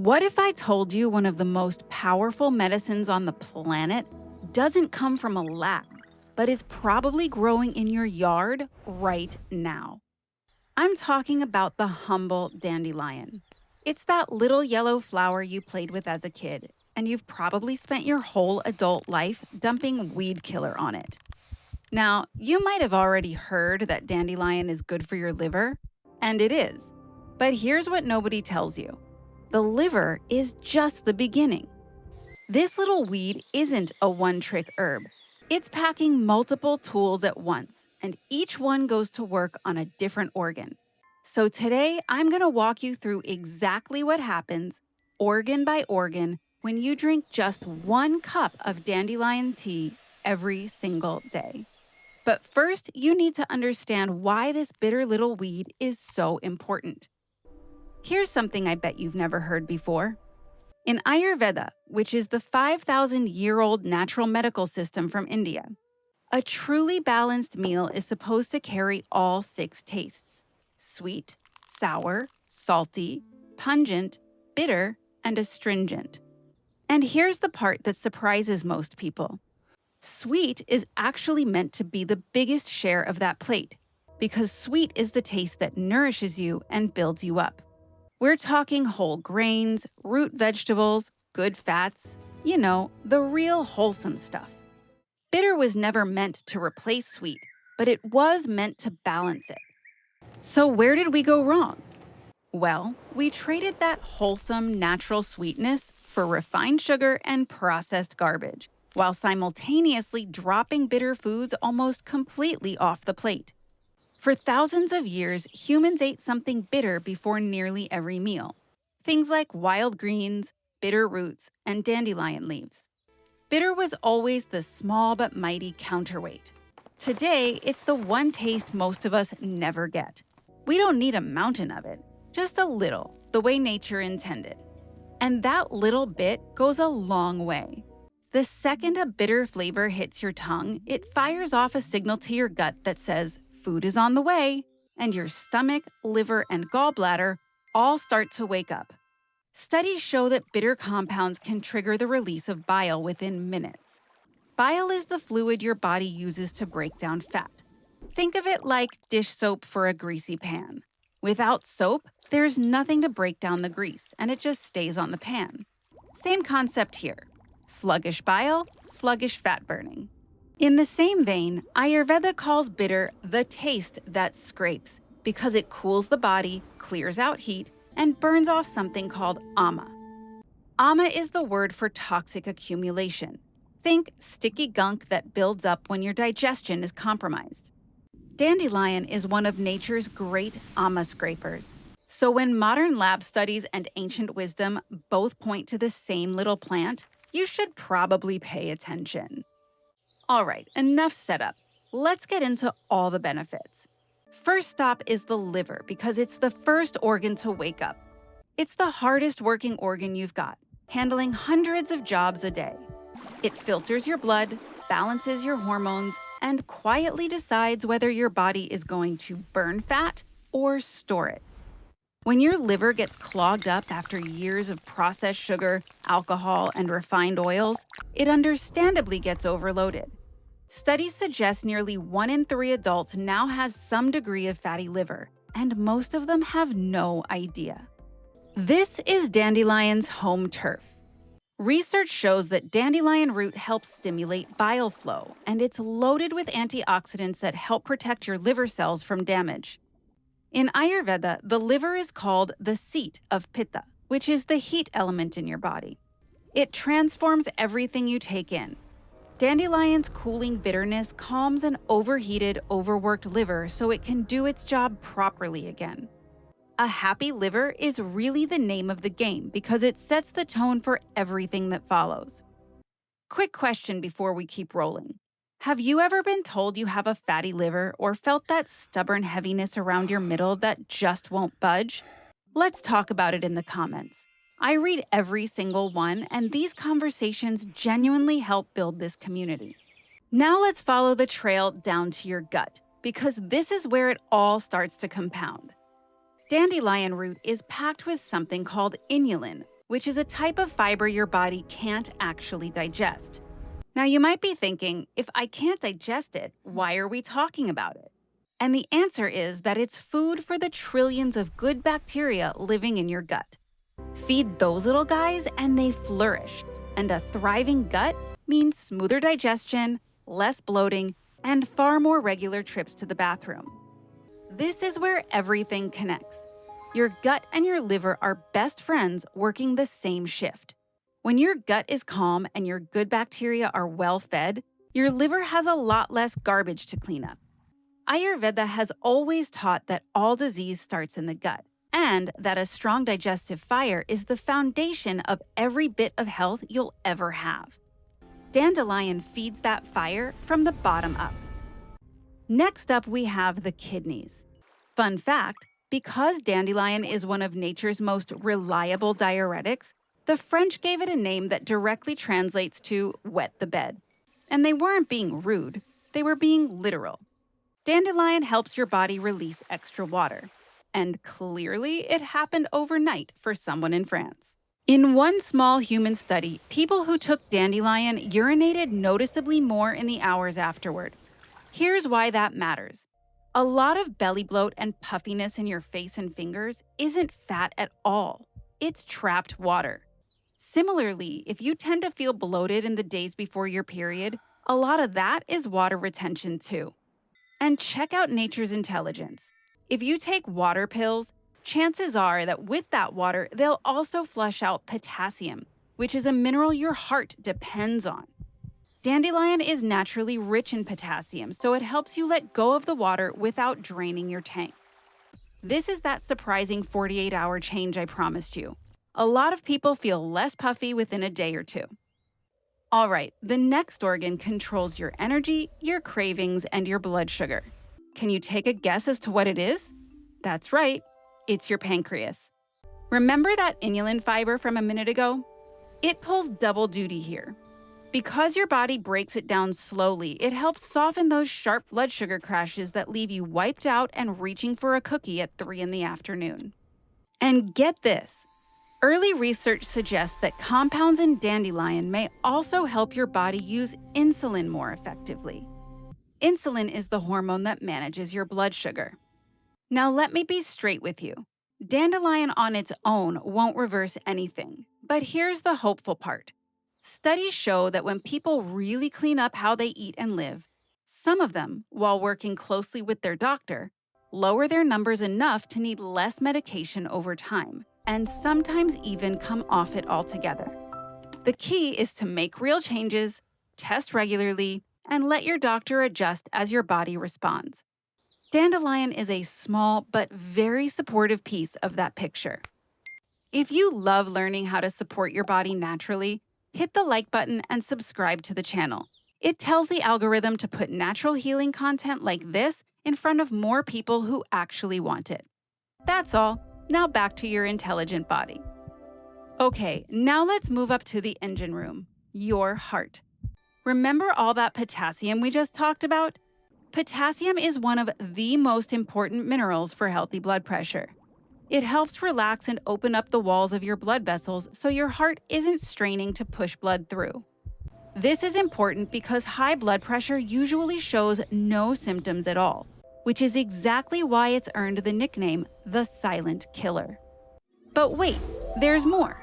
What if I told you one of the most powerful medicines on the planet doesn't come from a lab, but is probably growing in your yard right now? I'm talking about the humble dandelion. It's that little yellow flower you played with as a kid, and you've probably spent your whole adult life dumping weed killer on it. Now, you might have already heard that dandelion is good for your liver, and it is. But here's what nobody tells you: the liver is just the beginning. This little weed isn't a one-trick herb. It's packing multiple tools at once, and each one goes to work on a different organ. So today, I'm going to walk you through exactly what happens, organ by organ, when you drink just 1 cup of dandelion tea every single day. But first, you need to understand why this bitter little weed is so important. Here's something I bet you've never heard before. In Ayurveda, which is the 5,000-year-old natural medical system from India, a truly balanced meal is supposed to carry all 6 tastes: sweet, sour, salty, pungent, bitter, and astringent. And here's the part that surprises most people. Sweet is actually meant to be the biggest share of that plate, because sweet is the taste that nourishes you and builds you up. We're talking whole grains, root vegetables, good fats, the real wholesome stuff. Bitter was never meant to replace sweet, but it was meant to balance it. So where did we go wrong? Well, we traded that wholesome, natural sweetness for refined sugar and processed garbage, while simultaneously dropping bitter foods almost completely off the plate. For thousands of years, humans ate something bitter before nearly every meal. Things like wild greens, bitter roots, and dandelion leaves. Bitter was always the small but mighty counterweight. Today, it's the one taste most of us never get. We don't need a mountain of it, just a little, the way nature intended. And that little bit goes a long way. The second a bitter flavor hits your tongue, it fires off a signal to your gut that says, food is on the way, and your stomach, liver, and gallbladder all start to wake up. Studies show that bitter compounds can trigger the release of bile within minutes. Bile is the fluid your body uses to break down fat. Think of it like dish soap for a greasy pan. Without soap, there's nothing to break down the grease, and it just stays on the pan. Same concept here. Sluggish bile, sluggish fat burning. In the same vein, Ayurveda calls bitter the taste that scrapes because it cools the body, clears out heat, and burns off something called ama. Ama is the word for toxic accumulation. Think sticky gunk that builds up when your digestion is compromised. Dandelion is one of nature's great ama scrapers. So when modern lab studies and ancient wisdom both point to the same little plant, you should probably pay attention. All right, enough setup. Let's get into all the benefits. First stop is the liver because it's the first organ to wake up. It's the hardest working organ you've got, handling hundreds of jobs a day. It filters your blood, balances your hormones, and quietly decides whether your body is going to burn fat or store it. When your liver gets clogged up after years of processed sugar, alcohol, and refined oils, it understandably gets overloaded. Studies suggest nearly 1 in 3 adults now has some degree of fatty liver, and most of them have no idea. This is dandelion's home turf. Research shows that dandelion root helps stimulate bile flow, and it's loaded with antioxidants that help protect your liver cells from damage. In Ayurveda, the liver is called the seat of Pitta, which is the heat element in your body. It transforms everything you take in. Dandelion's cooling bitterness calms an overheated, overworked liver so it can do its job properly again. A happy liver is really the name of the game because it sets the tone for everything that follows. Quick question before we keep rolling. Have you ever been told you have a fatty liver or felt that stubborn heaviness around your middle that just won't budge? Let's talk about it in the comments. I read every single one, and these conversations genuinely help build this community. Now let's follow the trail down to your gut, because this is where it all starts to compound. Dandelion root is packed with something called inulin, which is a type of fiber your body can't actually digest. Now, you might be thinking, if I can't digest it, why are we talking about it? And the answer is that it's food for the trillions of good bacteria living in your gut. Feed those little guys and they flourish. And a thriving gut means smoother digestion, less bloating, and far more regular trips to the bathroom. This is where everything connects. Your gut and your liver are best friends working the same shift. When your gut is calm and your good bacteria are well fed, your liver has a lot less garbage to clean up. Ayurveda has always taught that all disease starts in the gut, and that a strong digestive fire is the foundation of every bit of health you'll ever have. Dandelion feeds that fire from the bottom up. Next up, we have the kidneys. Fun fact, because dandelion is one of nature's most reliable diuretics, the French gave it a name that directly translates to wet the bed. And they weren't being rude, they were being literal. Dandelion helps your body release extra water. And clearly, it happened overnight for someone in France. In one small human study, people who took dandelion urinated noticeably more in the hours afterward. Here's why that matters. A lot of belly bloat and puffiness in your face and fingers isn't fat at all. It's trapped water. Similarly, if you tend to feel bloated in the days before your period, a lot of that is water retention too. And check out nature's intelligence. If you take water pills, chances are that with that water, they'll also flush out potassium, which is a mineral your heart depends on. Dandelion is naturally rich in potassium, so it helps you let go of the water without draining your tank. This is that surprising 48-hour change I promised you. A lot of people feel less puffy within a day or two. All right, the next organ controls your energy, your cravings, and your blood sugar. Can you take a guess as to what it is? That's right, it's your pancreas. Remember that inulin fiber from a minute ago? It pulls double duty here. Because your body breaks it down slowly, it helps soften those sharp blood sugar crashes that leave you wiped out and reaching for a cookie at 3 in the afternoon. And get this, early research suggests that compounds in dandelion may also help your body use insulin more effectively. Insulin is the hormone that manages your blood sugar. Now let me be straight with you. Dandelion on its own won't reverse anything, but here's the hopeful part. Studies show that when people really clean up how they eat and live, some of them, while working closely with their doctor, lower their numbers enough to need less medication over time, and sometimes even come off it altogether. The key is to make real changes, test regularly, and let your doctor adjust as your body responds. Dandelion is a small but very supportive piece of that picture. If you love learning how to support your body naturally, hit the like button and subscribe to the channel. It tells the algorithm to put natural healing content like this in front of more people who actually want it. That's all. Now back to your intelligent body. Okay, now let's move up to the engine room, your heart. Remember all that potassium we just talked about? Potassium is one of the most important minerals for healthy blood pressure. It helps relax and open up the walls of your blood vessels so your heart isn't straining to push blood through. This is important because high blood pressure usually shows no symptoms at all, which is exactly why it's earned the nickname the silent killer. But wait, there's more.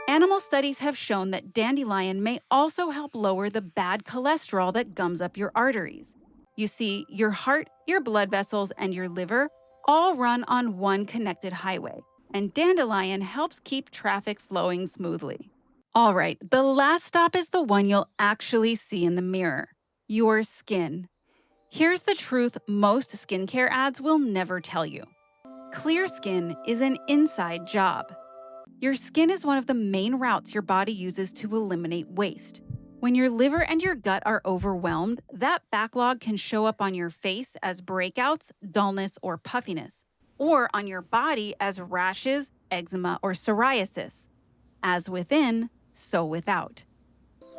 Animal studies have shown that dandelion may also help lower the bad cholesterol that gums up your arteries. You see, your heart, your blood vessels, and your liver all run on one connected highway, and dandelion helps keep traffic flowing smoothly. All right, the last stop is the one you'll actually see in the mirror, your skin. Here's the truth most skincare ads will never tell you. Clear skin is an inside job. Your skin is one of the main routes your body uses to eliminate waste. When your liver and your gut are overwhelmed, that backlog can show up on your face as breakouts, dullness, or puffiness, or on your body as rashes, eczema, or psoriasis. As within, so without.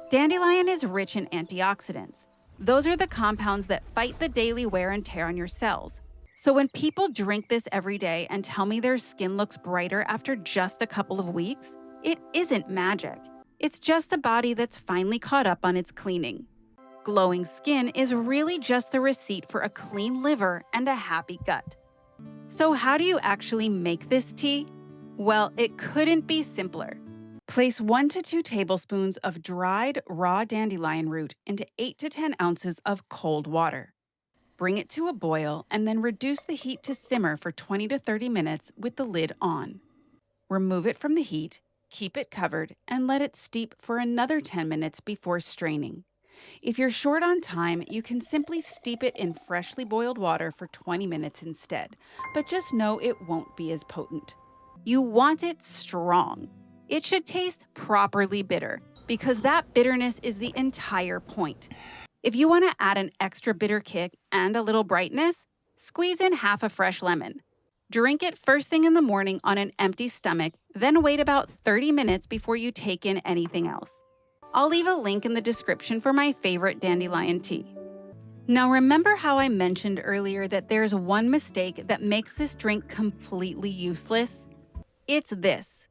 Dandelion is rich in antioxidants. Those are the compounds that fight the daily wear and tear on your cells. So when people drink this every day and tell me their skin looks brighter after just a couple of weeks, It isn't magic. It's just a body that's finally caught up on its cleaning. Glowing skin is really just the receipt for a clean liver and a happy gut. So how do you actually make this tea? Well, it couldn't be simpler. Place 1 to 2 tablespoons of dried raw dandelion root into 8 to 10 ounces of cold water. Bring it to a boil and then reduce the heat to simmer for 20 to 30 minutes with the lid on. Remove it from the heat, keep it covered, and let it steep for another 10 minutes before straining. If you're short on time, you can simply steep it in freshly boiled water for 20 minutes instead, but just know it won't be as potent. You want it strong. It should taste properly bitter, because that bitterness is the entire point. If you want to add an extra bitter kick and a little brightness, squeeze in half a fresh lemon. Drink it first thing in the morning on an empty stomach, then wait about 30 minutes before you take in anything else. I'll leave a link in the description for my favorite dandelion tea. Now remember how I mentioned earlier that there's one mistake that makes this drink completely useless? It's this.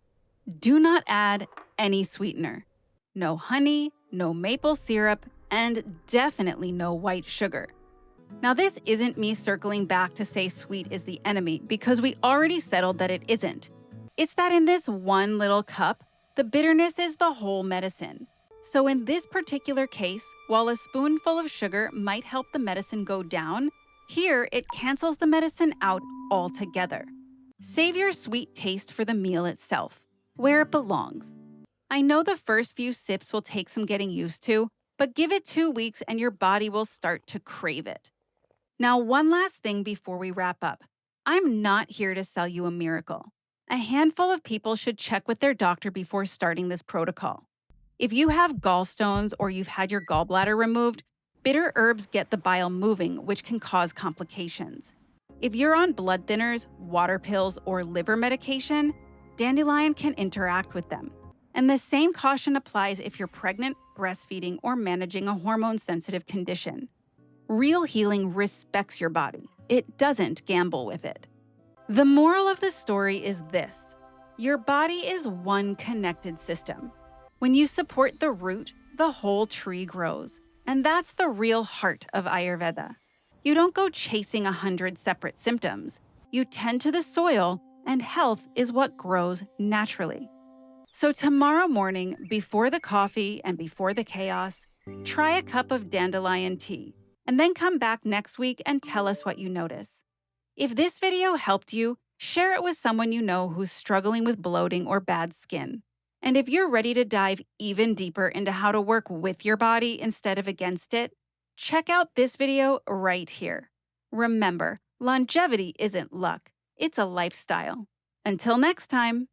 Do not add any sweetener. No honey, no maple syrup, and definitely no white sugar. Now this isn't me circling back to say sweet is the enemy, because we already settled that it isn't. It's that in this one little cup, the bitterness is the whole medicine. So in this particular case, while a spoonful of sugar might help the medicine go down, here it cancels the medicine out altogether. Save your sweet taste for the meal itself, where it belongs. I know the first few sips will take some getting used to, but give it 2 weeks and your body will start to crave it. Now, one last thing before we wrap up. I'm not here to sell you a miracle. A handful of people should check with their doctor before starting this protocol. If you have gallstones or you've had your gallbladder removed, bitter herbs get the bile moving, which can cause complications. If you're on blood thinners, water pills, or liver medication, dandelion can interact with them. And the same caution applies if you're pregnant, breastfeeding, or managing a hormone-sensitive condition. Real healing respects your body. It doesn't gamble with it. The moral of the story is this. Your body is one connected system. When you support the root, the whole tree grows. And that's the real heart of Ayurveda. You don't go chasing 100 separate symptoms. You tend to the soil, and health is what grows naturally. So tomorrow morning, before the coffee and before the chaos, try a cup of dandelion tea, and then come back next week and tell us what you notice. If this video helped you, share it with someone you know who's struggling with bloating or bad skin. And if you're ready to dive even deeper into how to work with your body instead of against it, check out this video right here. Remember, longevity isn't luck, it's a lifestyle. Until next time.